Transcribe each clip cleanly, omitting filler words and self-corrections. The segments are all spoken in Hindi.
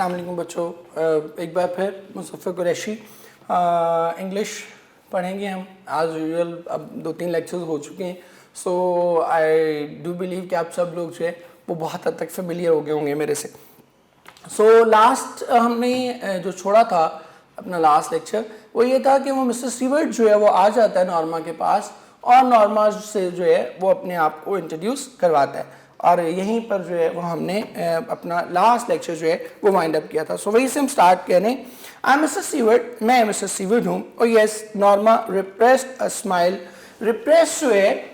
अस्सलाम वालेकुम बच्चों, एक बार फिर मुज़फ़्फ़र कुरैशी इंग्लिश पढ़ेंगे हम एज़ यूजुअल। अब 2-3 लेक्चर्स हो चुके हैं, सो आई डू बिलीव कि आप सब लोग जो है वो बहुत हद तक फेमिलियर हो गए होंगे मेरे से। सो लास्ट हमने जो छोड़ा था अपना लास्ट लेक्चर वो ये था कि वो मिस्टर स्टीवर्ट जो है वो आ जाता है नॉर्मा के पास और नॉर्मा से जो है वो अपने आप को इंट्रोड्यूस करवाता है, और यहीं पर जो है वो हमने अपना लास्ट लेक्चर जो है वो वाइंड अप किया था। सो वही से हम स्टार्ट करें। आई मिस्टर स्टीवर्ट, मैं मिस्टर स्टीवर्ट हूँ। और yes, Norma repressed a smile. Repress जो है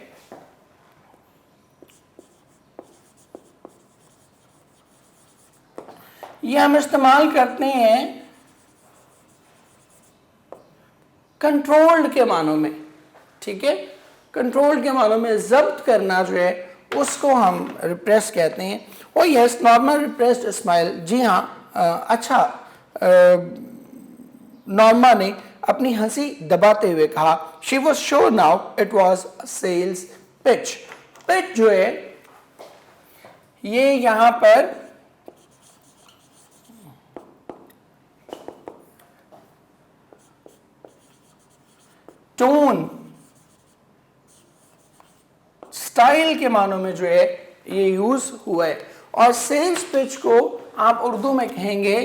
ये हम इस्तेमाल करते हैं कंट्रोल्ड के मानों में, ठीक है। कंट्रोल्ड के मानों में जब्त करना जो है उसको हम रिप्रेस कहते हैं। और यस, नॉर्मल रिप्रेस्ड स्माइल, जी हाँ, अच्छा, नॉर्मा ने अपनी हंसी दबाते हुए कहा, she was sure now it was sales pitch. Pitch जो है ये यहां पर टोन, स्टाइल के मानों में जो है ये यूज हुआ है। और सेल्स पिच को आप उर्दू में कहेंगे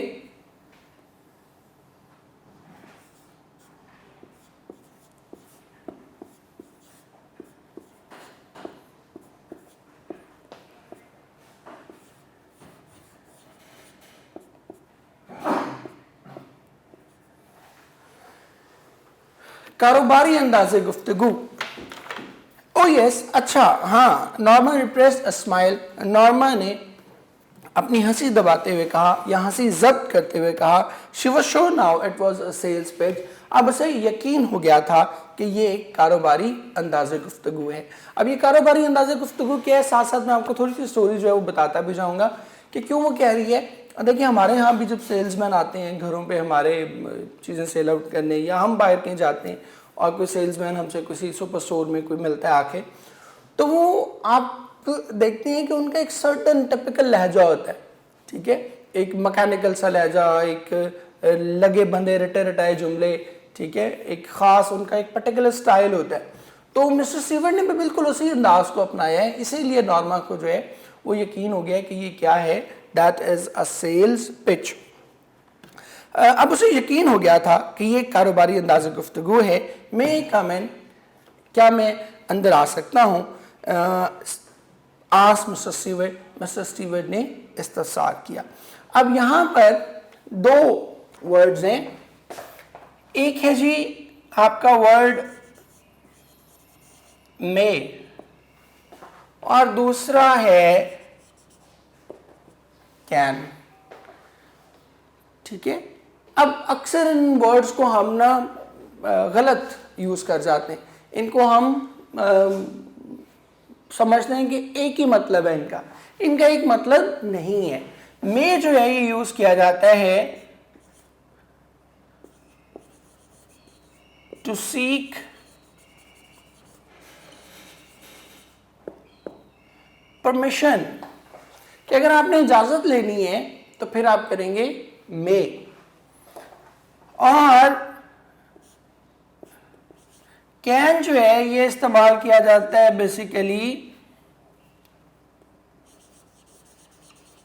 कारोबारी अंदाज़े गुफ्तगू। ओ यस, अच्छा, हाँ, Norma repressed a smile. Norma ने अपनी हंसी दबाते हुए कहा या हंसी जब्त करते हुए कहा, she was sure now it was a sales pitch. अब उसे यकीन हो गया था कि ये एक कारोबारी अंदाज़े गुफ्तगू है। अब ये कारोबारी अंदाज़े गुफ्तगू क्या है, साथ साथ मैं आपको थोड़ी सी स्टोरी जो है वो बताता भी जाऊँगा कि क्यों वो कह रही है। देखिए, हमारे यहाँ भी जब सेल्समैन आते हैं घरों पे हमारे चीज़ें सेल आउट करने, या हम बाहर कहीं जाते हैं और कोई सेल्समैन हमसे किसी सुपर स्टोर में कोई मिलता है आके, तो वो आप देखते हैं कि उनका एक सर्टन टिपिकल लहजा होता है, ठीक है। एक मैकेनिकल सा लहजा, एक लगे बंधे रटे रटाए जुमले, ठीक है, एक ख़ास उनका एक पर्टिकुलर स्टाइल होता है। तो मिस्टर स्टीवर्ट ने भी बिल्कुल उसी अंदाज को अपनाया है, इसीलिए नॉर्मा को जो है वो यकीन हो गया कि ये क्या है, that is a sales pitch. अब उसे यकीन हो गया था कि ये कारोबारी अंदाज़ गुफ्तगू है। मे कम इन, क्या मैं अंदर आ सकता हूँ? Asked mister Stewart. Mister Stewart ने इस्तफसार किया। अब यहाँ पर दो वर्ड्स हैं, एक है जी आपका वर्ड मे और दूसरा है कैन, ठीक है। अब अक्सर इन वर्ड्स को हम ना गलत यूज़ कर जाते हैं, इनको हम समझते हैं कि एक ही मतलब है इनका। इनका एक मतलब नहीं है। मे जो है ये यूज़ किया जाता है टू सीक परमिशन, कि अगर आपने इजाज़त लेनी है तो फिर आप करेंगे मे। और कैन जो है ये इस्तेमाल किया जाता है बेसिकली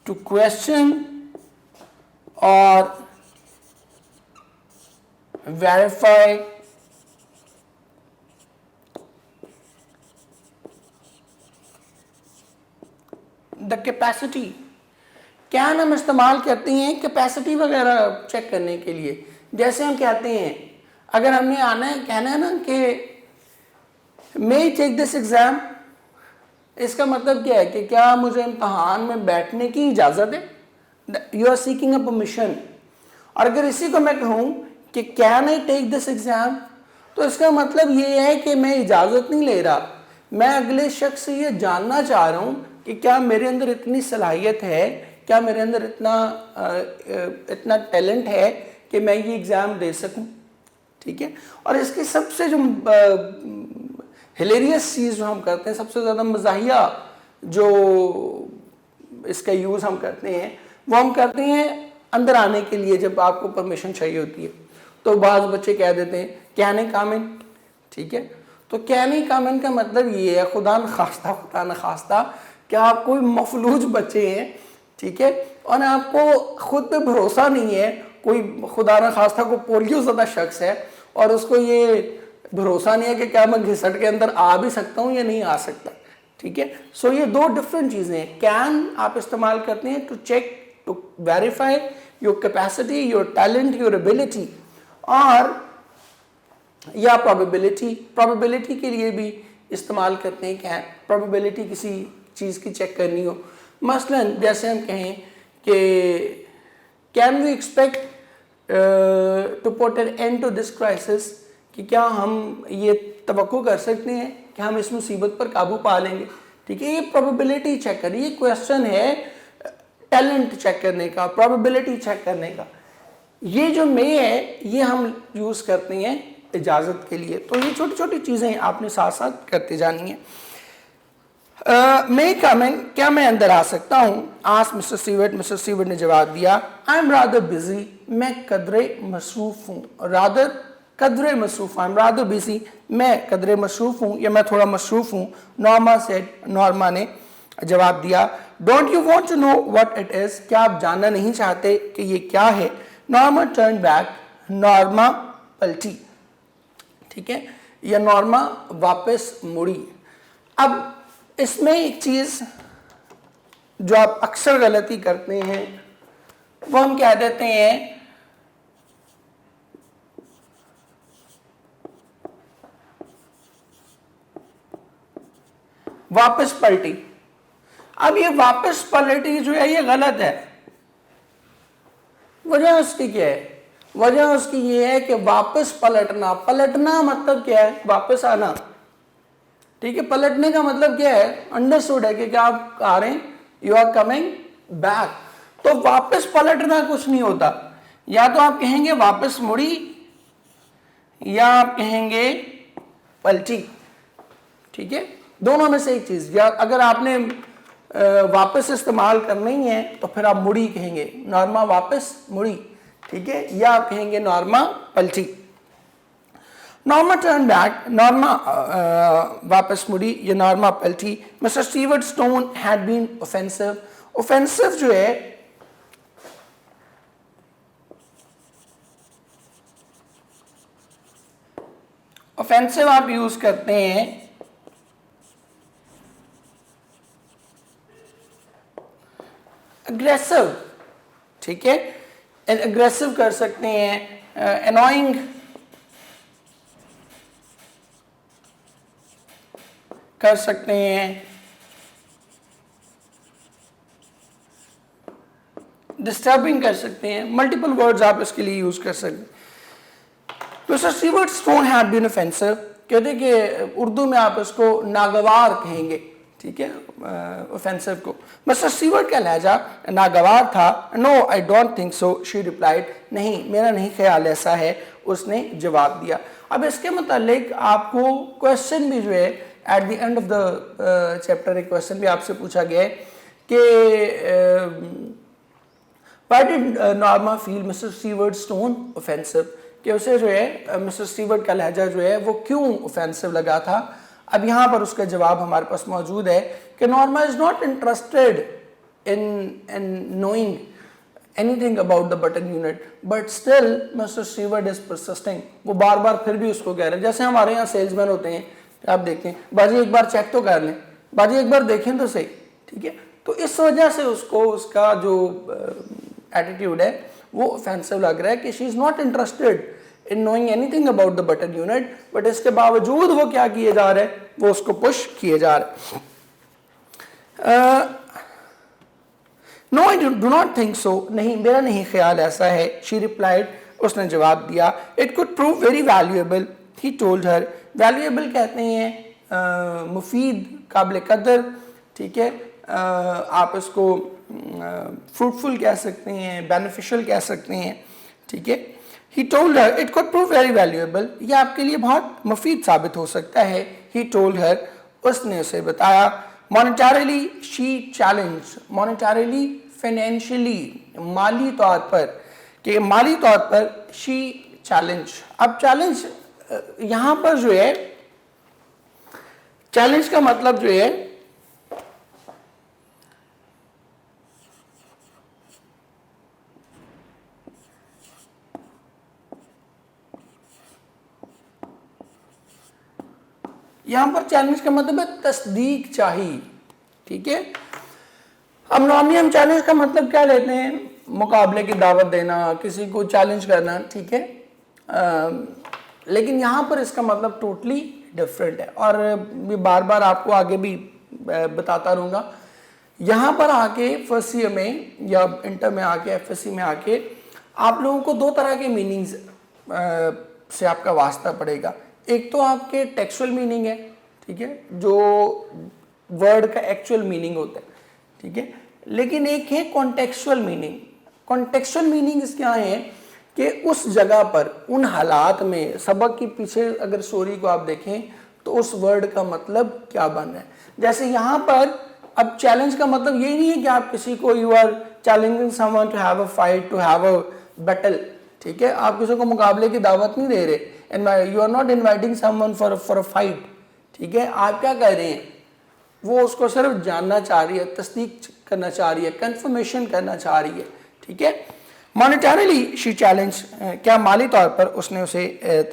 टू क्वेश्चन और वेरीफाई द कैपेसिटी। कैन हम इस्तेमाल करते हैं कैपेसिटी वगैरह चेक करने के लिए। जैसे हम कहते हैं, अगर हमने आना है कहना है ना कि मे टेक दिस एग्जाम, इसका मतलब क्या है कि क्या मुझे इम्तहान में बैठने की इजाज़त है? You are seeking a permission. और अगर इसी को मैं कहूँ कि can I take this exam, तो इसका मतलब ये है कि मैं इजाज़त नहीं ले रहा, मैं अगले शख्स से ये जानना चाह रहा हूँ कि क्या मेरे अंदर इतनी सलाहियत है, क्या मेरे अंदर इतना टैलेंट है कि मैं ये एग्ज़ाम दे सकूं, ठीक है। और इसकी सबसे जो हिलेरियस चीज़ जो हम करते हैं, सबसे ज़्यादा मज़ाहिया जो इसका यूज़ हम करते हैं, वो हम करते हैं अंदर आने के लिए जब आपको परमिशन चाहिए होती है तो बाज़ बच्चे कह देते हैं कैन आई कम इन, ठीक है। तो कैन आई कम इन का मतलब ये है खुदा न खास्ता कि आप कोई मफलूज बच्चे हैं, ठीक है, और आपको खुद पे भरोसा नहीं है, कोई खुदा न खास्ता को पोलियो ज़्यादा शख्स है और उसको ये भरोसा नहीं है कि क्या मैं घिसट के अंदर आ भी सकता हूँ या नहीं आ सकता, ठीक है। सो ये दो डिफरेंट चीज़ें हैं। कैन आप इस्तेमाल करते हैं to check, to verify your capacity, your talent, your ability, और या प्रोबेबिलिटी के लिए भी इस्तेमाल करते हैं कैन। प्रोबेबिलिटी किसी चीज़ की चेक करनी हो, मसलन जैसे हम कहें कि can we expect to put an end to this crisis, कि क्या हम ये तवक्को कर सकते हैं कि हम इस मुसीबत पर काबू पा लेंगे, ठीक है। ये प्रोबेबिलिटी चेक करनी, ये क्वेश्चन है टैलेंट चेक करने का, प्रोबेबिलिटी चेक करने का। ये जो मे है ये हम यूज़ करते हैं इजाज़त के लिए। तो ये छोटी छोटी चीज़ें आपने साथ साथ करते जानी है। मे कम इन, क्या मैं अंदर आ सकता हूँ? Asked mister Stewart, mister Stewart ने जवाब दिया आई एम रादर बिजी, मैं कदरे मसरूफ़ हूँ। रादर कदरे मसरूफ़, आई एम रादर बिजी, मैं कदरे मसरूफ़ हूँ या मैं थोड़ा मसरूफ़ हूँ। नॉर्मा सेड, नॉर्मा ने जवाब दिया don't you want to know what it is, क्या आप जानना नहीं चाहते कि ये क्या है? नॉर्मा टर्न बैक, नॉर्मा पलटी, ठीक है, या नॉर्मा वापस मुड़ी। अब इसमें एक चीज़ जो आप अक्सर गलती करते हैं वो हम कह देते हैं वापस पलटी। अब ये वापस पलटी जो है ये गलत है। वजह उसकी क्या है? वजह उसकी ये है कि वापस पलटना, पलटना मतलब क्या है? वापस आना, ठीक है। पलटने का मतलब क्या है? अंडरस्टूड है कि क्या आप आ रहे हैं, यू आर कमिंग बैक। तो वापस पलटना कुछ नहीं होता, या तो आप कहेंगे वापस मुड़ी या आप कहेंगे पलटी, ठीक है। दोनों में से एक चीज, या अगर आपने वापस इस्तेमाल करना ही है तो फिर आप मुड़ी कहेंगे, नॉर्मा वापस मुड़ी, ठीक है, या आप कहेंगे नॉर्मा पलटी। नॉर्मा टर्न बैक, नॉर्मा वापस मुड़ी या नॉर्मा पलटी। Mister Steward's tone had been offensive. Offensive जो है ऑफेंसिव आप यूज करते हैं अग्रेसिव, ठीक है, अग्रेसिव कर सकते हैं, अनोइंग कर सकते हैं, डिस्टर्बिंग कर सकते हैं। मल्टीपल वर्ड्स आप इसके लिए यूज कर सकते हैं। Mister Steward's tone had been offensive, कहते कि उर्दू में आप इसको नागवार कहेंगे, ठीक है, ऑफेंसिव को। मिस्टर स्टीवर्ट का लहजा नागवार था। No I don't think so, she replied, नहीं मेरा नहीं ख्याल ऐसा है, उसने जवाब दिया। अब इसके मुतालिक आपको क्वेश्चन भी जो है at the end of the chapter एक क्वेश्चन भी आपसे पूछा गया है कि why did Norma feel mister Steward's tone offensive, कि उसे जो है मिस्टर स्टीवर्ट का लहजा जो है वो क्यों ऑफेंसिव लगा था। अब यहाँ पर उसका जवाब हमारे पास मौजूद है कि Norma is not interested in knowing anything about the button unit but still mister Stewart is persisting. वो बार बार फिर भी उसको कह रहे हैं, जैसे हमारे यहाँ सेल्समैन होते हैं, आप देखें बाजी एक बार चेक तो कर लें, बाजी एक बार देखें तो सही, ठीक है। तो इस वजह से उसको उसका जो एटीट्यूड है वो ऑफेंसिव लग रहा है कि she is not interested in knowing anything about the button unit, but इसके बावजूद वो क्या किए जा रहे हैं, वो उसको पुश किए जा रहे हैं। No I do not think so, नहीं मेरा नहीं ख्याल ऐसा है। शी रिप्लाइड, उसने जवाब दिया। It could prove very valuable, he told her. Valuable कहते हैं मुफीद, काबिल कदर, ठीक है, आप इसको फ्रूटफुल कह सकते हैं, बेनिफिशियल कह सकते हैं, ठीक है। He told her it could prove very valuable, ये आपके लिए बहुत मुफीद साबित हो सकता है। ही टोल्ड हर, उसने उसे बताया। Monetarily she challenge, monetarily financially, माली तौर पर, कि माली तौर पर शी चैलेंज। अब चैलेंज यहां पर जो है, चैलेंज का मतलब जो है यहां पर चैलेंज का मतलब है तस्दीक चाहिए, ठीक है। अब नॉर्मली हम चैलेंज का मतलब क्या लेते हैं, मुकाबले की दावत देना, किसी को चैलेंज करना, ठीक है। लेकिन यहाँ पर इसका मतलब टोटली डिफरेंट है, और बार बार आपको आगे भी बताता रहूँगा। यहाँ पर आके फर्स्ट ईयर में या इंटर में आके, एफएससी में आके आप लोगों को दो तरह के मीनिंग्स से आपका वास्ता पड़ेगा। एक तो आपके टेक्सुअल मीनिंग है, ठीक है, जो वर्ड का एक्चुअल मीनिंग होता है, ठीक है। लेकिन एक है कॉन्टेक्चुअल मीनिंग। कॉन्टेक्चुअल मीनिंग क्या है कि उस जगह पर, उन हालात में, सबक के पीछे अगर स्टोरी को आप देखें तो उस वर्ड का मतलब क्या बन रहा है। जैसे यहाँ पर अब चैलेंज का मतलब ये नहीं है कि आप किसी को, you are challenging someone to have a fight, to have a battle, ठीक है। आप किसी को मुकाबले की दावत नहीं दे रहे, you are not inviting someone for a fight, ठीक है। आप क्या कर रहे हैं, वो उसको सिर्फ जानना चाह रही है, तस्दीक करना चाह रही है, कंफर्मेशन करना चाह रही है, ठीक है। मॉनेटरीली शी चैलेंज, क्या माली तौर पर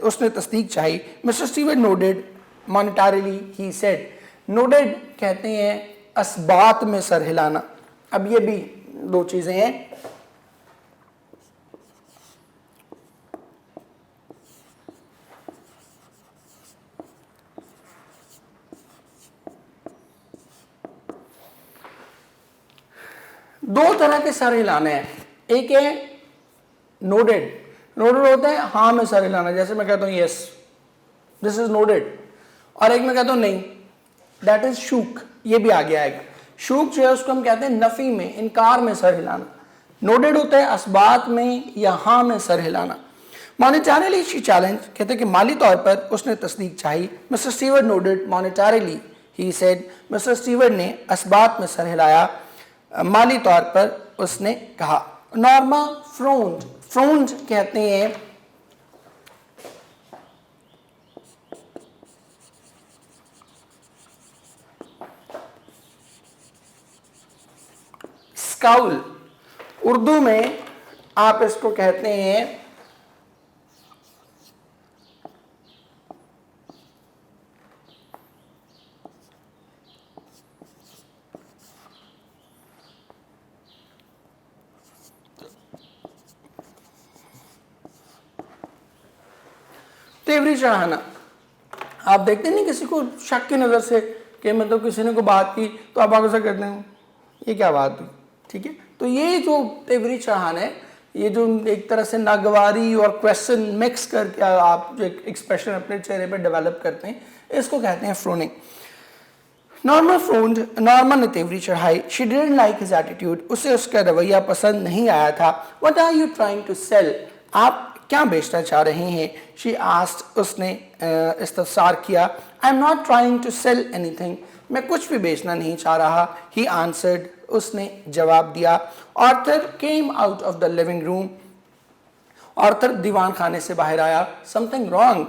उसने तस्दीक चाही। Mister Stewart nodded, monetarily he said. Nodded कहते हैं असबात में सर हिलाना। अब ये भी दो चीजें हैं। दो तरह के सर हिलाने हैं। एक है नोडेड, नोडेड होता है हाँ में सर हिलाना, जैसे मैं कहता हूं यस दिस इज नोडेड, और एक मैं कहता हूं नहीं, दैट इज शूक, ये भी आगे आएगा। शूक जो है उसको हम कहते हैं नफी में, इनकार में सर हिलाना। नोडेड होता है असबात में या हाँ में सर हिलाना। मॉनेटरीली शी चैलेंज, कहते हैं कि माली तौर पर उसने तस्दीक चाही। Mister Stewart nodded monetarily he said. Mister Stewart ने असबात में सर हिलाया, माली तौर पर उसने कहा। नॉर्मा फ्रोन्ड, फ्रोन्ड कहते हैं स्काउल, उर्दू में आप इसको कहते हैं तेवरी चढ़ाना। आप देखते नहीं किसी को शक की नज़र से, कि मतलब किसी ने को बात की तो आप आगे से कहते हैं ये क्या बात हुई, ठीक है। तो ये जो तेवरी चढ़ाना है, ये जो एक तरह से नागवारी और क्वेश्चन मिक्स करके आप जो एक्सप्रेशन अपने चेहरे पर डेवलप करते हैं, इसको कहते हैं फ्रोनिंग। नॉर्मा फ्रोन्ड, नॉर्मा ने तेवरी चढ़ाई। She didn't like his attitude, उसे उसका रवैया पसंद नहीं आया था। What are you trying to sell, आप क्या बेचना चाह रहे हैं। शी आस्क्ड, उसने इस्तफसार किया। I am not trying to sell anything, मैं कुछ भी बेचना नहीं चाह रहा। ही आंसर्ड, उसने जवाब दिया। Arthur came out of the living room, Arthur दीवान खाने से बाहर आया। समथिंग रॉन्ग,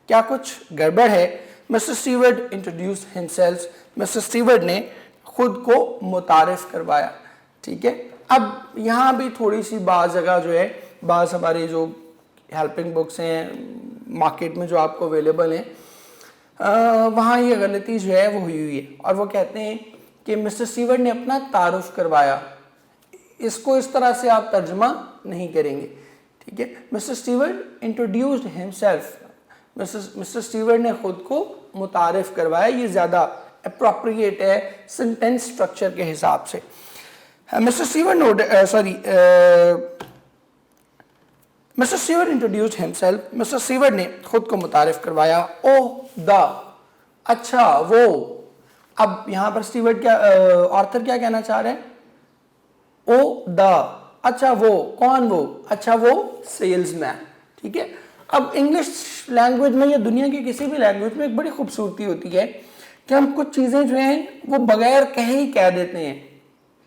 क्या कुछ गड़बड़ है। Mister Stewart introduce himself, mister Stewart ने खुद को मुतारिफ करवाया, ठीक है। अब यहाँ भी थोड़ी सी बाज़ जगह जो है, बाज़ हमारी जो हेल्पिंग बुक्स हैं मार्केट में जो आपको अवेलेबल हैं, वहाँ ये गलती जो है वो हुई है, और वो कहते हैं कि मिस्टर स्टीवर्ट ने अपना तारुफ करवाया। इसको इस तरह से आप तर्जमा नहीं करेंगे, ठीक है। Mister Stewart introduced himself, mister Stewart ने खुद को मुतारिफ करवाया, ये ज़्यादा अप्रोप्रिएट है सेंटेंस स्ट्रक्चर के हिसाब से। Mister Stewart introduced himself, mister Stewart ने खुद को मुतारिफ करवाया। ओह द, अच्छा वो। अब यहाँ पर स्टीवर्ट क्या, ऑर्थर क्या कहना चाह रहे हैं, ओ द, अच्छा वो, कौन वो, अच्छा वो सेल्समैन, ठीक है। अब इंग्लिश लैंग्वेज में या दुनिया की किसी भी लैंग्वेज में एक बड़ी खूबसूरती होती है कि हम कुछ चीज़ें जो हैं वो बगैर कहे ही कह देते हैं,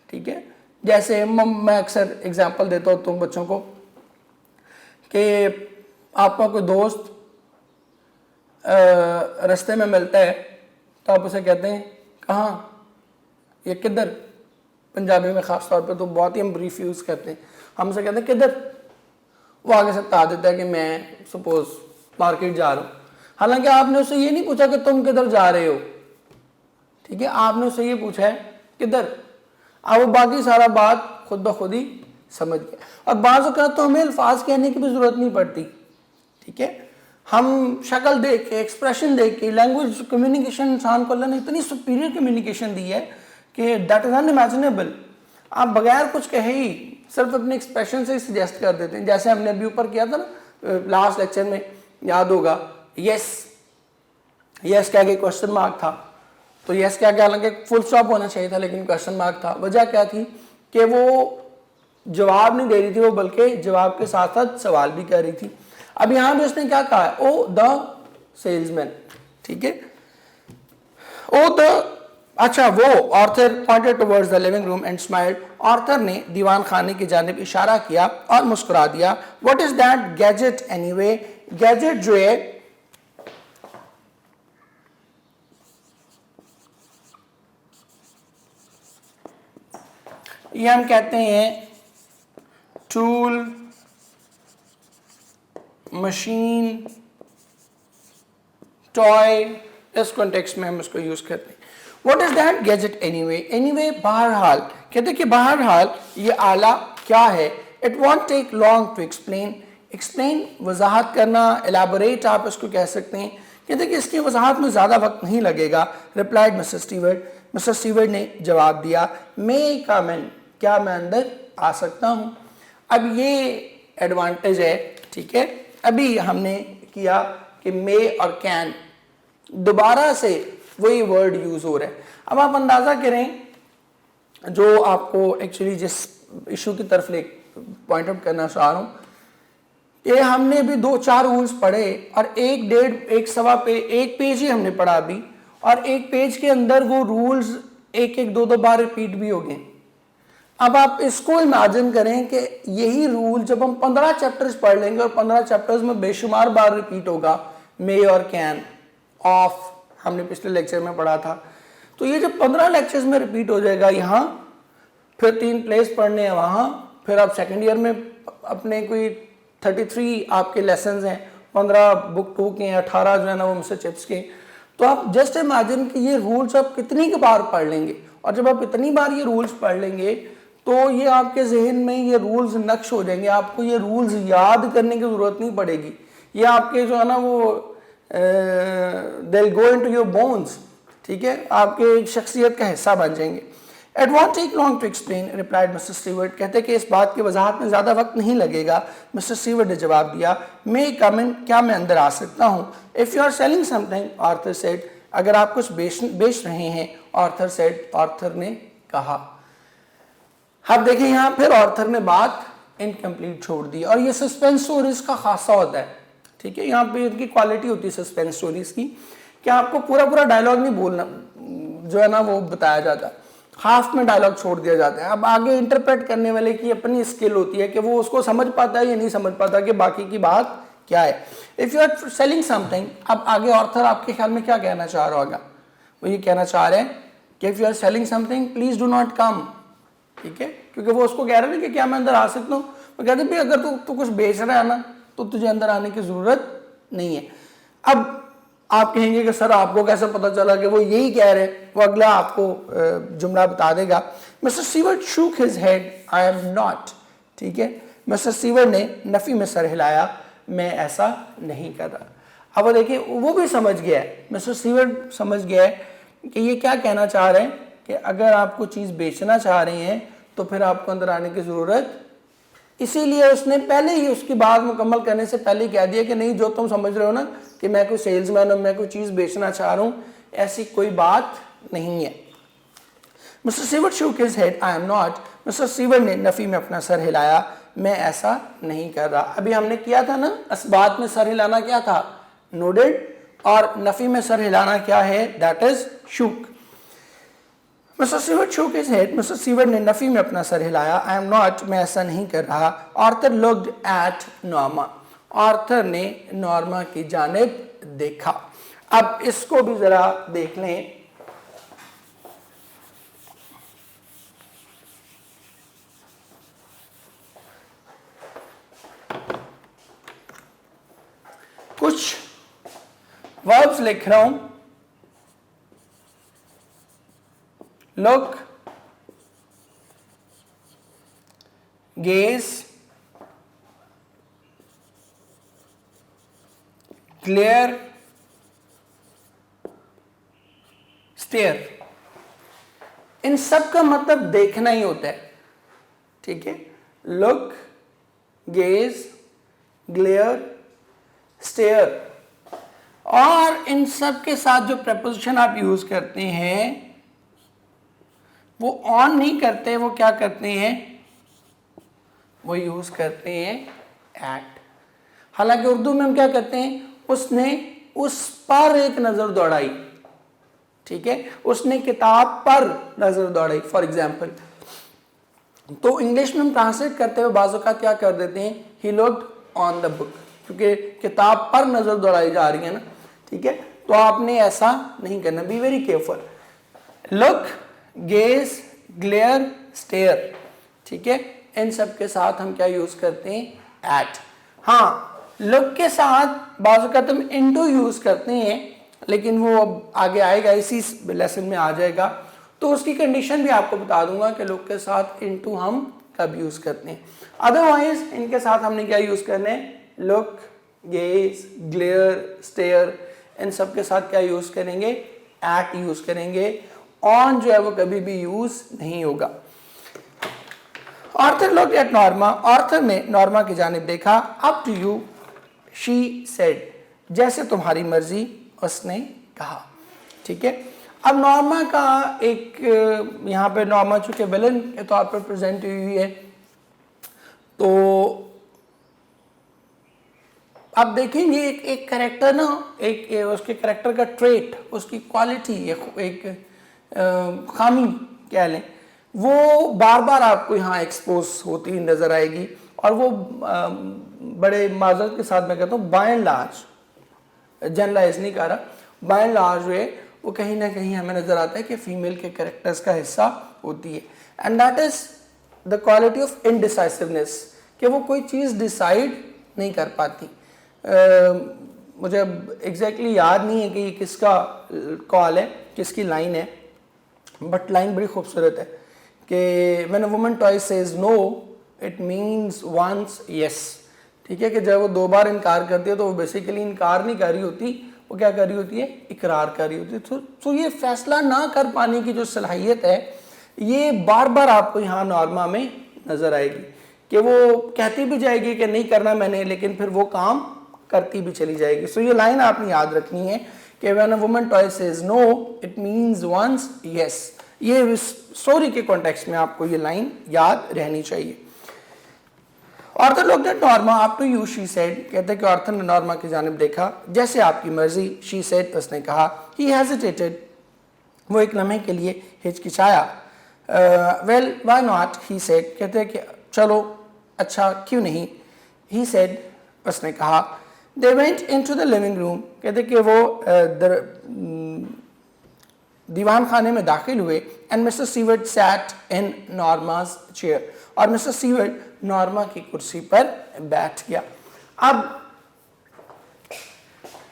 ठीक है। जैसे मैं अक्सर एग्जांपल देता हूँ तुम बच्चों को कि आपका कोई दोस्त रास्ते में मिलता है तो आप उसे कहते हैं कहाँ, ये किधर, पंजाबी में ख़ास तौर पे तो बहुत ही हम ब्रीफ यूज़ करते हैं, हम उसे कहते हैं किधर, वो आगे से बता देता है कि मैं सपोज मार्केट जा रहा हूँ, हालांकि आपने उससे ये नहीं पूछा कि तुम किधर जा रहे हो, ठीक है, आपने उससे ये पूछा है किधर, अब वो बाकी सारा बात खुद ब खुद ही समझ गया। और बाज़ औक़ात तो हमें अल्फाज कहने की भी ज़रूरत नहीं पड़ती, ठीक है, हम शक्ल देख के, एक्सप्रेशन देख के, लैंग्वेज कम्युनिकेशन इंसान को अल्लाह ने इतनी सुपीरियर कम्युनिकेशन दी है कि दैट इज़ अनइमेजिनेबल। आप बगैर कुछ कहे ही सिर्फ अपने एक्सप्रेशन से ही सजेस्ट कर देते हैं। जैसे हमने अभी ऊपर किया था ना लास्ट लेक्चर में, याद होगा, यस यस कह के क्वेश्चन मार्क था, तो यस क्या क्या, हालांकि फुल स्टॉप होना चाहिए था लेकिन क्वेश्चन मार्क था। वजह क्या थी कि वो जवाब नहीं दे रही थी, वो बल्कि जवाब के साथ साथ सवाल भी कर रही थी। अब यहाँ भी उसने क्या कहा है, ओ द सेल्समैन, ठीक है, ओ द, अच्छा वो Arthur pointed towards the living room and smiled, Arthur ने दीवान खाने की जानिब इशारा किया और मुस्कुरा दिया। What is that gadget anyway, gadget जो है ये हम कहते हैं टूल, मशीन, टॉय, इस कॉन्टेक्स्ट में हम इसको यूज करते हैं। What is that gadget anyway, anyway बहरहाल, कहते हैं कि बहरहाल ये आला क्या है। It won't take long to explain, explain वजाहत करना, एलाबोरेट आप इसको कह सकते हैं, कहते हैं कि इसकी वजाहत में ज़्यादा वक्त नहीं लगेगा। Replied mister Stewart, mister Stewart ने जवाब दिया, मे कम इन, क्या मैं अंदर आ सकता हूँ। अब ये एडवांटेज है, ठीक है, अभी हमने किया कि मे और कैन, दोबारा से वही वर्ड यूज हो रहा है। अब आप अंदाजा करें, जो आपको एक्चुअली जिस इशू की तरफ ले पॉइंट आउट करना चाह रहा हूं, ये हमने भी 2-4 रूल्स पढ़े और एक सवा पे एक पेज ही हमने पढ़ा अभी, और एक पेज के अंदर वो रूल्स एक 2 बार रिपीट भी हो गए। अब आप इसको इमेजिन करें कि यही रूल जब हम 15 चैप्टर्स पढ़ लेंगे और 15 चैप्टर्स में बेशुमार बार रिपीट होगा मे और कैन, ऑफ हमने पिछले लेक्चर में पढ़ा था, तो ये जब 15 लेक्चर्स में रिपीट हो जाएगा यहाँ, फिर 3 प्लेस पढ़ने हैं वहाँ, फिर आप सेकेंड ईयर में अपने कोई 33 आपके लेसन्स हैं, 15 बुक 2 के हैं, 18 जो है ना वो मिस्टर चिप्स के, तो आप जस्ट इमेजिन कि ये रूल्स आप कितनी के बार पढ़ लेंगे, और जब आप इतनी बार ये रूल्स पढ़ लेंगे तो ये आपके जहन में ये रूल्स नक्श हो जाएंगे, आपको ये रूल्स याद करने की ज़रूरत नहीं पड़ेगी, ये आपके जो है ना वो they'll go into your bones, ठीक है, आपके शख्सियत का हिस्सा बन जाएंगे। It won't take long to explain, replied Mr. Stewart, कहते कि इस बात की वजाहत में ज़्यादा वक्त नहीं लगेगा। मिस्टर स्टीवर्ट ने जवाब दिया, may come in, क्या मैं अंदर आ सकता हूँ। If you are selling something, Arthur said, अगर आप कुछ बेच रहे हैं, Arthur said, आर्थर ने कहा। अब देखिए यहाँ फिर ऑर्थर ने बात इनकम्प्लीट छोड़ दी, और ये सस्पेंस स्टोरीज का खासा होता है, ठीक है, यहाँ पे इनकी क्वालिटी होती है सस्पेंस स्टोरीज की, कि आपको पूरा डायलॉग नहीं बोलना जो है ना वो बताया जाता है, हाफ में डायलॉग छोड़ दिया जाता है। अब आगे इंटरप्रेट करने वाले की अपनी स्किल होती है कि वो उसको समझ पाता है या नहीं समझ पाता कि बाकी की बात क्या है। If you are selling something, अब आगे ऑर्थर आपके ख्याल में क्या कहना चाह रहा होगा, वो ये कहना चाह रहे हैं कि if you are selling something please do not come, ठीक है, क्योंकि वो उसको कह रहे हैं कि क्या मैं अंदर आ सकता हूँ। वो कहते हैं भाई अगर तू कुछ बेच रहा है ना तो तुझे अंदर आने की ज़रूरत नहीं है। अब आप कहेंगे कि सर आपको कैसे पता चला कि वो यही कह रहे हैं, वो अगला आपको जुमला बता देगा। Mister Stewart shook his head, I am not, ठीक है, मिस्टर स्टीवर्ट ने नफ़ी में सर हिलाया, मैं ऐसा नहीं कर रहा। अब वो देखिए वो भी समझ गया है, मिस्टर स्टीवर्ट समझ गया है कि ये क्या कहना चाह रहे हैं कि अगर आप कोई चीज़ बेचना चाह रहे हैं तो फिर आपको अंदर आने की ज़रूरत, इसीलिए उसने पहले ही उसकी बात मुकम्मल करने से पहले ही कह दिया कि नहीं, जो तुम समझ रहे हो ना कि मैं कोई सेल्समैन हूँ, मैं कोई चीज़ बेचना चाह रहा हूँ, ऐसी कोई बात नहीं है। Mister Stewart shook his head, I am not, mister Stewart ने नफ़ी में अपना सर हिलाया, मैं ऐसा नहीं कर रहा। अभी हमने किया था ना, अस्बात में सर हिलाना क्या था, नोडेड, और नफ़ी में सर हिलाना क्या है, that is shook. Mister sievert shook his head. Mister sievert ने नफी में अपना सर हिलाया. I am not, मैं ऐसा नहीं कर रहा. Arthur looked at Norma. Arthur ने नॉर्मा की जानिब देखा. अब इसको भी जरा देख लें. कुछ वर्ब्स लिख रहा हूं. Look, gaze, glare, stare. इन सब का मतलब देखना ही होता है. ठीक है. Look, gaze, glare, stare. और इन सब के साथ जो preposition आप यूज करते हैं वो ऑन नहीं करते, वो क्या करते हैं, वो यूज करते हैं एट. हालांकि उर्दू में हम क्या करते हैं, उसने उस पर एक नजर दौड़ाई. ठीक है. उसने किताब पर नजर दौड़ाई फॉर एग्जाम्पल. तो इंग्लिश में हम ट्रांसलेट करते हुए बाज़ औक़ात क्या कर देते हैं, he looked on the book, क्योंकि किताब पर नजर दौड़ाई जा रही है ना. ठीक है. तो आपने ऐसा नहीं करना. Be very careful. Look, gaze, glare, stare. ठीक है. इन सब के साथ हम क्या यूज करते हैं, एट. हाँ, लुक के साथ बाज़ औक़ात हम इनटू यूज करते हैं, लेकिन वो अब आगे आएगा, इसी लेसन में आ जाएगा. तो उसकी कंडीशन भी आपको बता दूंगा कि लुक के साथ इनटू हम कब यूज करते हैं. अदरवाइज इनके साथ हमने क्या यूज करना है, लुक, गेज, ग्लेयर, स्टेयर. इन सब के साथ क्या यूज करेंगे, एट यूज करेंगे. ऑन जो है वो कभी भी यूज नहीं होगा. Arthur looked at Norma. Arthur ने नॉर्मा की जानिब देखा. Up to you, she said. जैसे तुम्हारी मर्जी, उसने कहा. ठीक है. अब नॉर्मा का एक, यहाँ पे नॉर्मा चूंकि विलन के तौर पर प्रेजेंट हुई है, तो आप देखेंगे एक कैरेक्टर ना, एक उसके कैरेक्टर का ट्रेट, उसकी क्वालिटी, एक खामी कह लें, वो बार बार आपको यहाँ एक्सपोज होती नजर आएगी. और वो बड़े माजरत के साथ मैं कहता हूँ, बाय एंड लार्ज, जनरलाइज नहीं कर रहा, बाय एंड लार्ज वे वो कहीं ना कहीं हमें नजर आता है कि फीमेल के कैरेक्टर्स का हिस्सा होती है. And that is the quality of indecisiveness, कि वो कोई चीज़ डिसाइड नहीं कर पाती. मुझे एग्जैक्टली याद नहीं है कि ये किसका कॉल है, किसकी लाइन है, बट लाइन बड़ी खूबसूरत है कि when a woman twice says no it means once yes. ठीक है. कि जब वो 2 बार इनकार करती है तो वो बेसिकली इनकार नहीं कर रही होती, वो क्या कर रही होती है, इकरार कर रही होती है. तो ये फैसला ना कर पाने की जो सलाहियत है, ये बार बार आपको यहाँ नॉर्मा में नजर आएगी कि वो कहती भी जाएगी कि नहीं करना मैंने, लेकिन फिर वो काम करती भी चली जाएगी. सो ये लाइन आपने याद रखनी है कि when a woman twice says no it means once yes. ये स्टोरी के कॉन्टेक्स्ट में आपको ये लाइन याद रहनी चाहिए. Arthur looked at Norma. Up to you, she said. कहते हैं कि आर्थर ने नॉर्मा की जानिब देखा. जैसे आपकी मर्जी, शी सेड, उसने कहा. He hesitated. वो एक लम्हे के लिए हिचकिचाया. Well why not, he said. कहते हैं कि चलो, अच्छा क्यों नहीं. ही सेड, उसने कहा. They went into the living room. कहते कि वो दीवान खाने में दाखिल हुए. And mister Steward sat in Norma's chair. और मिस्टर सीवर्ट नॉर्मा की कुर्सी पर बैठ गया. अब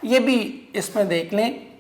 ये भी इसमें देख लें,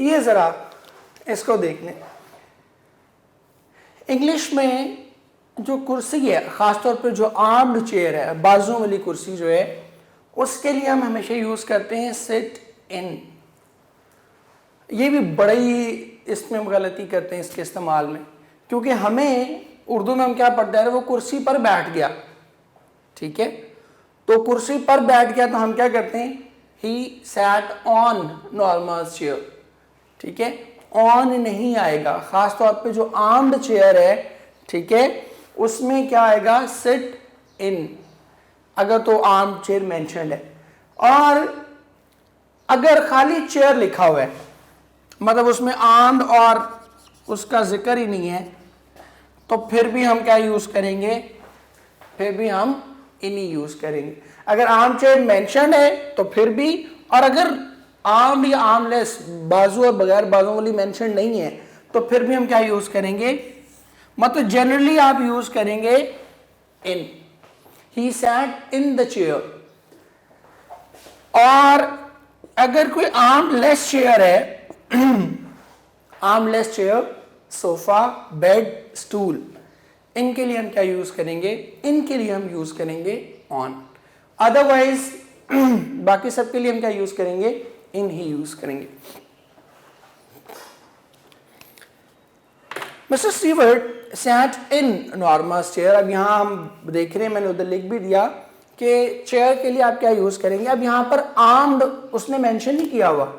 ये ज़रा इसको देख लें। इंग्लिश में जो कुर्सी है, ख़ासतौर पे जो आर्म्ड चेयर है, बाजुओं वाली कुर्सी जो है, उसके लिए हम हमेशा यूज़ करते हैं सिट इन। ये भी बड़ी इसमें गलती करते हैं इसके इस्तेमाल में, क्योंकि हमें उर्दू में हम क्या पढ़ते हैं, वो कुर्सी पर बैठ गया, ठीक है, तो कुर्सी पर बैठ गया तो हम क्या करते हैं, he sat on norms chair, ठीक है, ऑन नहीं आएगा। खास तौर पे जो आर्म्ड चेयर है, ठीक है, उसमें क्या आएगा, सिट इन, अगर तो आर्म्ड चेयर मेंशन है। और अगर खाली चेयर लिखा हुआ है, मतलब उसमें आर्म्ड और उसका जिक्र ही नहीं है, तो फिर भी हम क्या यूज करेंगे, फिर भी हम इनी यूज करेंगे। अगर आर्म चेयर मेंशन है तो फिर भी, और अगर आर्म या आर्मलेस, बाजू और बगैर बाजू वाली मेंशन नहीं है, तो फिर भी हम क्या यूज करेंगे, मतलब जनरली आप यूज करेंगे in. He sat in the chair. और अगर कोई आर्मलेस चेयर है, armless chair, sofa, bed, stool, इनके लिए हम क्या यूज करेंगे, इनके लिए हम यूज करेंगे ऑन। अदरवाइज बाकी सब के लिए हम क्या यूज करेंगे, इन ही यूज करेंगे। Mister Stewart sat in norms chair. अब यहां हम देख रहे हैं, मैंने उधर लिख भी दिया कि चेयर के लिए आप क्या यूज करेंगे। अब यहां पर आर्म्ड उसने मेंशन नहीं किया हुआ,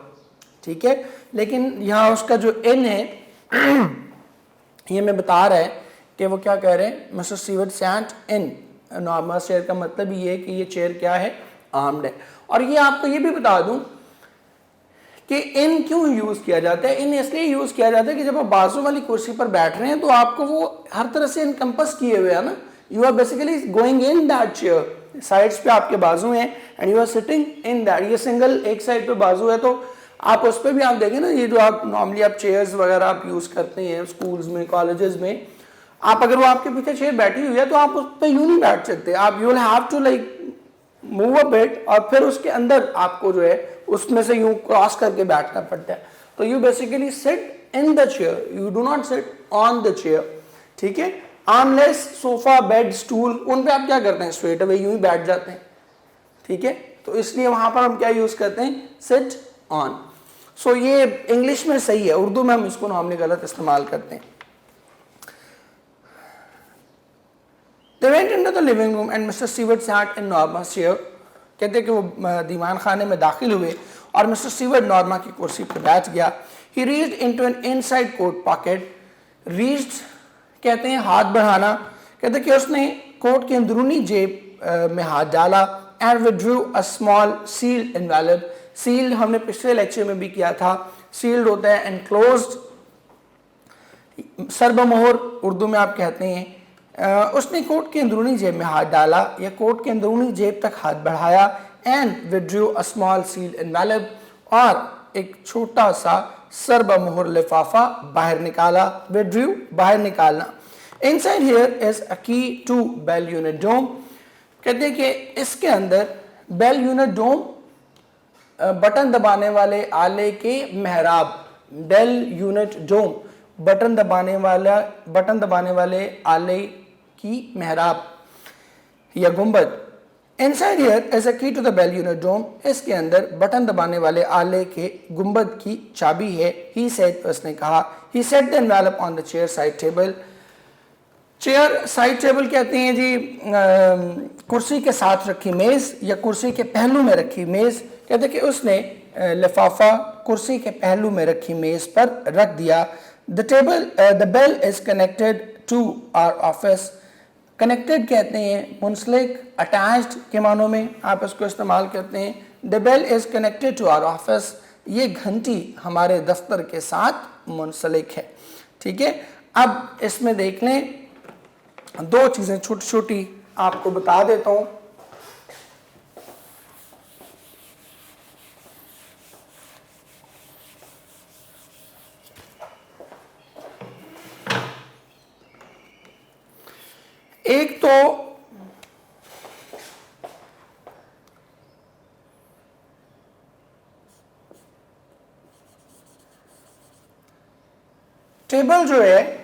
ठीक है, लेकिन यहां उसका जो इन है ये मैं बता रहा है कि वो क्या कह रहे हैं, mister Stewart sat in norms chair का मतलब ये है कि ये चेयर क्या है, आर्म्ड है। और ये आपको ये भी बता दूं कि इन क्यों यूज किया जाता है। इन इसलिए यूज किया जाता है कि जब आप बाजू वाली कुर्सी पर बैठ रहे हैं तो आपको वो हर तरह से इनकम्पस किए हुए है ना, you are basically going in that chair. Sides पे आपके बाजू हैं and you are sitting in that. ये सिंगल एक साइड पे बाजू है तो आप उस पर भी आप देखें ना, ये जो आप नॉर्मली आप चेयर्स वगैरह आप यूज करते हैं स्कूल्स में, कॉलेजेस में, आप अगर वो आपके पीछे चेयर बैठी हुई है तो आप उस पर यूं नहीं बैठ सकते, आप you will have to like move a bit और फिर उसके अंदर आपको जो है उसमें से यूं क्रॉस करके बैठना पड़ता है। तो you basically sit in the chair, you do not sit on the chair, ठीक है। आर्मलेस सोफा, बेड, स्टूल, उन पे आप क्या करते हैं, स्ट्रेट अवे यूं ही बैठ जाते हैं, ठीक है। तो इसलिए वहां पर हम क्या यूज करते हैं, सिट ऑन। सो ये इंग्लिश में सही है, उर्दू में हम इसको नॉर्मली गलत इस्तेमाल करते हैं। They went into the living room and Mr. Stewart sat in Norma's chair. कहते हैं कि वो दीवान खाने में दाखिल हुए और मिस्टर स्टीवर्ट नॉर्मा की कुर्सी पर बैठ गया। He reached into an inside coat pocket. Reached कहते हैं हाथ बढ़ाना, कहते हैं कि उसने कोट के अंदरूनी जेब में हाथ डाला and withdrew a small sealed envelope. Sealed हमने पिछले लेक्चर में भी किया था, sealed होता है enclosed, सरबमोहर उर्दू में आप कहते हैं। उसने कोट के अंदरूनी जेब में हाथ डाला या कोट के अंदरूनी जेब तक हाथ बढ़ाया and withdrew a small seal envelope, और एक छोटा सा सरबमोहर लिफाफा बाहर निकाला। विड्रू बाहर निकालना। Inside here is a key to bell unit डोम। कहते हैं कि इसके अंदर बेल यूनिट डोम, बटन दबाने वाले आले के मेहराब, बेल यूनिट डोम, बटन दबाने वाले आले की मेहराब या गुंबद। Inside here is a key to the bell unit डोम। इसके अंदर बटन दबाने वाले आले के गुंबद की चाबी है। ही सेड, उसने कहा। He set the envelope on the chair side table. Chair side table कहते हैं जी कुर्सी के साथ रखी मेज या कुर्सी के पहलू में रखी मेज। कहते हैं कि उसने लिफाफा कुर्सी के पहलू में रखी मेज पर रख दिया। The bell is connected to our office. Connected कहते हैं मुंसलिक, अटैच्ड के मानों में आप इसको इस्तेमाल करते हैं। The bell is connected to our office. ये घंटी हमारे दफ्तर के साथ मुंसलिक है, ठीक है। अब इसमें देख लें, दो चीजें छोटी छोटी आपको बता देता हूं। एक तो टेबल जो है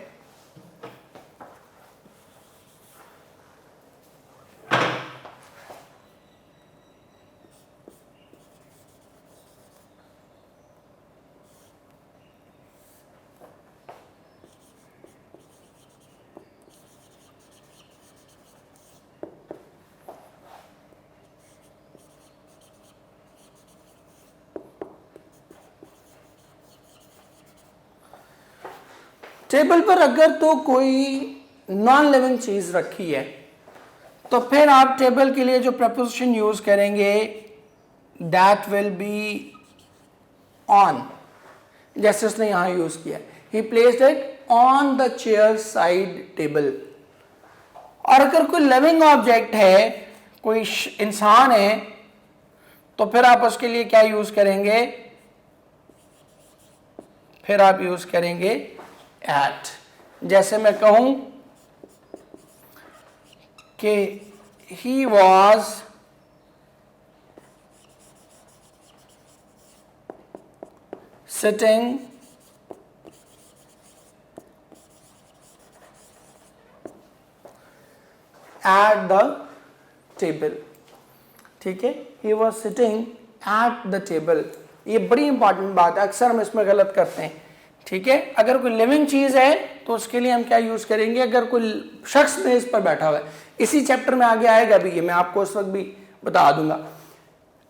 टेबल पर अगर तो कोई नॉन लिविंग चीज रखी है तो फिर आप टेबल के लिए जो प्रपोजिशन यूज करेंगे दैट विल बी ऑन, जैसे उसने यहां यूज किया, ही placed it on the chair side table. और अगर कोई लिविंग ऑब्जेक्ट है, कोई इंसान है, तो फिर आप उसके लिए क्या यूज करेंगे, फिर आप यूज करेंगे एट। जैसे मैं कहूं कि he was sitting at the table, ठीक है, he was sitting at the table. ये बड़ी इंपॉर्टेंट बात है, अक्सर हम इसमें गलत करते हैं, ठीक है। अगर कोई लिविंग चीज है तो उसके लिए हम क्या यूज करेंगे, अगर कोई शख्स मेज पर बैठा हुआ है, इसी चैप्टर में आगे आएगा भी, ये मैं आपको उस वक्त भी बता दूंगा।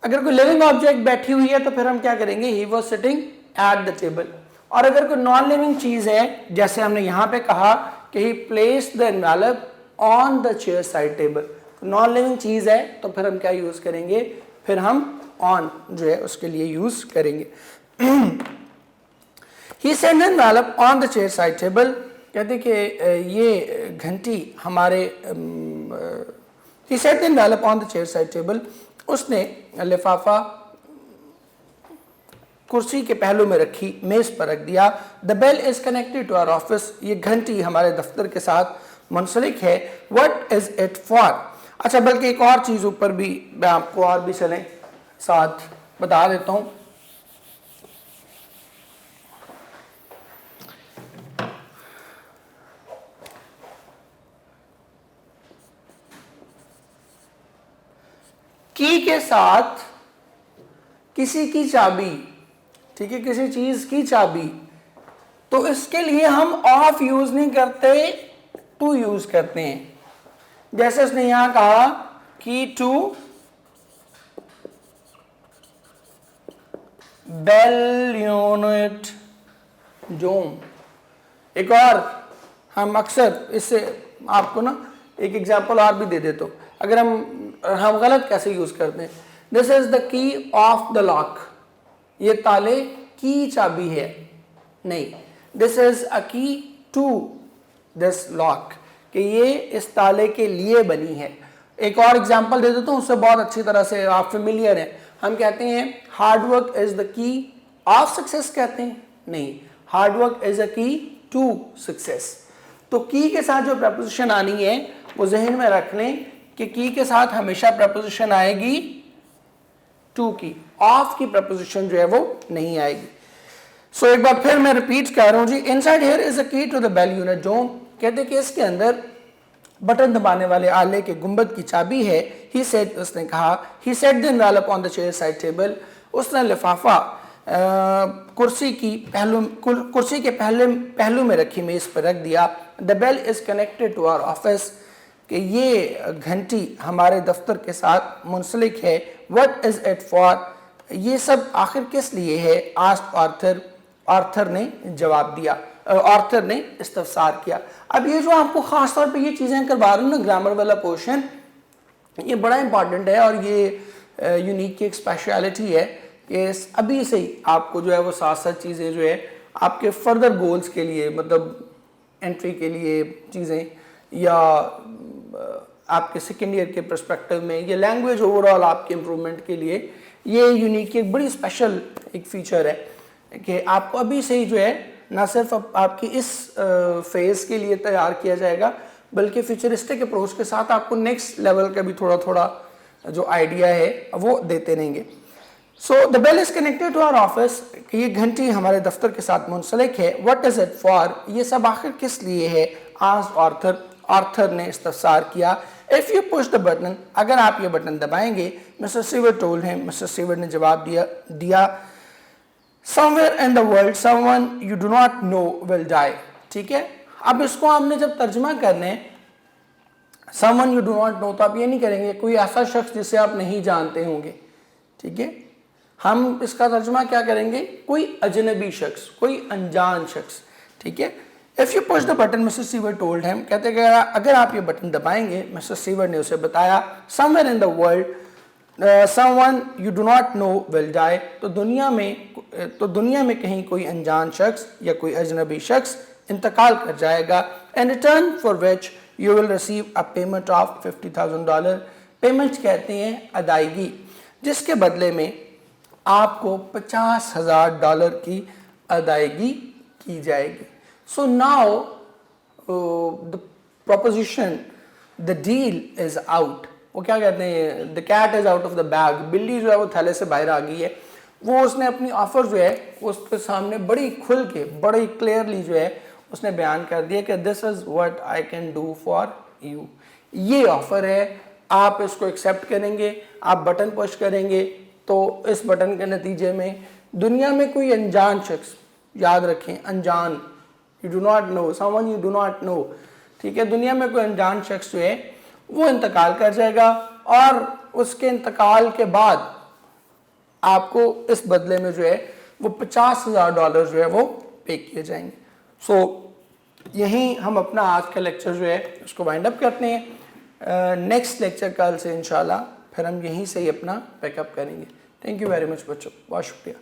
अगर कोई लिविंग ऑब्जेक्ट बैठी हुई है तो फिर हम क्या करेंगे, he was sitting at the table. और अगर कोई नॉन लिविंग चीज है, जैसे हमने यहां पे कहा कि ही placed the envelope on the chair side table, non living चीज है तो फिर हम क्या यूज करेंगे, फिर हम ऑन जो है उसके लिए यूज करेंगे। He set the envelope on the chair side table, कहते कि ये घंटी हमारे he set the envelope on the chair side table, उसने लिफाफा कुर्सी के पहलू में रखी, मेज पर रख दिया। The bell is connected to our office, ये घंटी हमारे दफ्तर के साथ मुंसलिक है। What is it for? अच्छा, बल्कि एक और चीज ऊपर भी मैं आपको और भी चलें साथ बता देता हूं। की के साथ किसी की चाबी, ठीक है, किसी चीज की चाबी, तो इसके लिए हम ऑफ यूज नहीं करते, टू यूज करते हैं। जैसे उसने यहां कहा की टू बेल यूनिट जोम। एक और हम अक्सर इससे आपको ना एक एग्जांपल और भी दे देता हूं, अगर हम गलत कैसे यूज करते हैं। This is the key of the lock, ये ताले की चाबी है, नहीं, this is a key to this lock, कि ये इस ताले के लिए बनी है। एक और एग्जांपल दे देता हूं, उससे बहुत अच्छी तरह से आप फेमिलियर हैं। हम कहते हैं hard work is the key of success, कहते हैं नहीं, hard work is a key to success. तो की के साथ जो प्रपोजिशन आनी है वो जहन में रख लें कि की के साथ हमेशा प्रपोजिशन आएगी टू की, ऑफ की प्रपोजिशन जो है वो नहीं आएगी। सो एक बार फिर मैं रिपीट कर रहा हूं जी, inside here is a key to the bell unit zone, कहते कि इसके अंदर बटन दबाने वाले आले के गुंबद की चाबी है। ही सेड, उसने कहा, he set the envelope on the chair side table, उसने लिफाफा कुर्सी के पहलू में रखी मेज पर रख दिया। The bell is connected to our office, कि ये घंटी हमारे दफ्तर के साथ मुंसलिक है। व्हाट इज इट फॉर, ये सब आखिर किस लिए है, आस्क्ड आर्थर, आर्थर ने जवाब दिया, आर्थर ने इस्तफसार किया। अब ये जो आपको खास तौर पे ये चीज़ें करवा रहा हूँ ना, ग्रामर वाला पोर्शन, ये बड़ा इंपॉर्टेंट है और ये यूनिक की एक स्पेशलिटी है कि अभी से ही आपको जो है वो साथ साथ चीज़ें जो है आपके फर्दर गोल्स के लिए, मतलब एंट्री के लिए चीज़ें, या आपके सेकेंड ईयर के पर्सपेक्टिव में, ये लैंग्वेज ओवरऑल आपके इम्प्रूवमेंट के लिए, ये यूनिक की एक बड़ी स्पेशल एक फीचर है कि आपको अभी से ही जो है ना सिर्फ आपकी इस फेज़ के लिए तैयार किया जाएगा, बल्कि फ्यूचरिस्टिक अप्रोच के साथ आपको नेक्स्ट लेवल का भी थोड़ा थोड़ा जो आइडिया है वो देते रहेंगे। So the bell is connected to our office, ये घंटी हमारे दफ्तर के साथ मुंसलिक है। व्हाट इज इट फॉर, ये सब आखिर किस लिए है। आस्क्ड आर्थर, आर्थर ने इस्तफसार किया। If you push the button, अगर आप ये बटन दबाएंगे, mister Seward told him, mister Seward ने जवाब दिया somewhere in the world someone you do not know will die. ठीक है, अब इसको हमने जब तर्जुमा करने someone you do not know, तो आप ये नहीं करेंगे कोई ऐसा शख्स जिसे आप नहीं जानते होंगे। ठीक है, हम इसका तर्जुमा क्या करेंगे, कोई अजनबी शख्स, कोई अनजान शख्स। ठीक है, if you push the button mister Seward told him, कहते हैं अगर आप ये बटन दबाएंगे, मिस्टर सीवर्ड ने उसे बताया, somewhere in the world someone you do not know will die, तो दुनिया में कहीं कोई अनजान शख्स या कोई अजनबी शख्स इंतकाल कर जाएगा। In return for which you will receive a payment of $50,000। Payment कहते हैं अदायगी, जिसके बदले में आपको $50,000 की अदायगी की जाएगी। So now the proposition, the deal is out. वो क्या कहते हैं, the cat is out of the bag, बिल्ली जो है वो थैले से बाहर आ गई है। वो उसने अपनी ऑफर जो है उसके सामने बड़ी खुल के, बड़ी क्लियरली जो है उसने बयान कर दिया कि this is what I can do for you. ये ऑफर है, आप इसको एक्सेप्ट करेंगे, आप बटन पुश करेंगे, तो इस बटन के नतीजे में दुनिया में कोई अनजान शख्स, याद रखें अनजान, you do not no, someone you do not no. ठीक है, दुनिया में कोई अनजान शख्स जो है वो इंतकाल कर जाएगा और उसके इंतकाल के बाद आपको इस बदले में जो है वो $50,000 जो है वो पे किए जाएंगे। सो यहीं हम अपना आज का लेक्चर जो है उसको वाइंड अप करते हैं। नेक्स्ट लेक्चर कल से इंशाल्लाह फिर हम यहीं से ही अपना पैकअप करेंगे। थैंक यू वेरी मच बच्चों, बहुत शुक्रिया।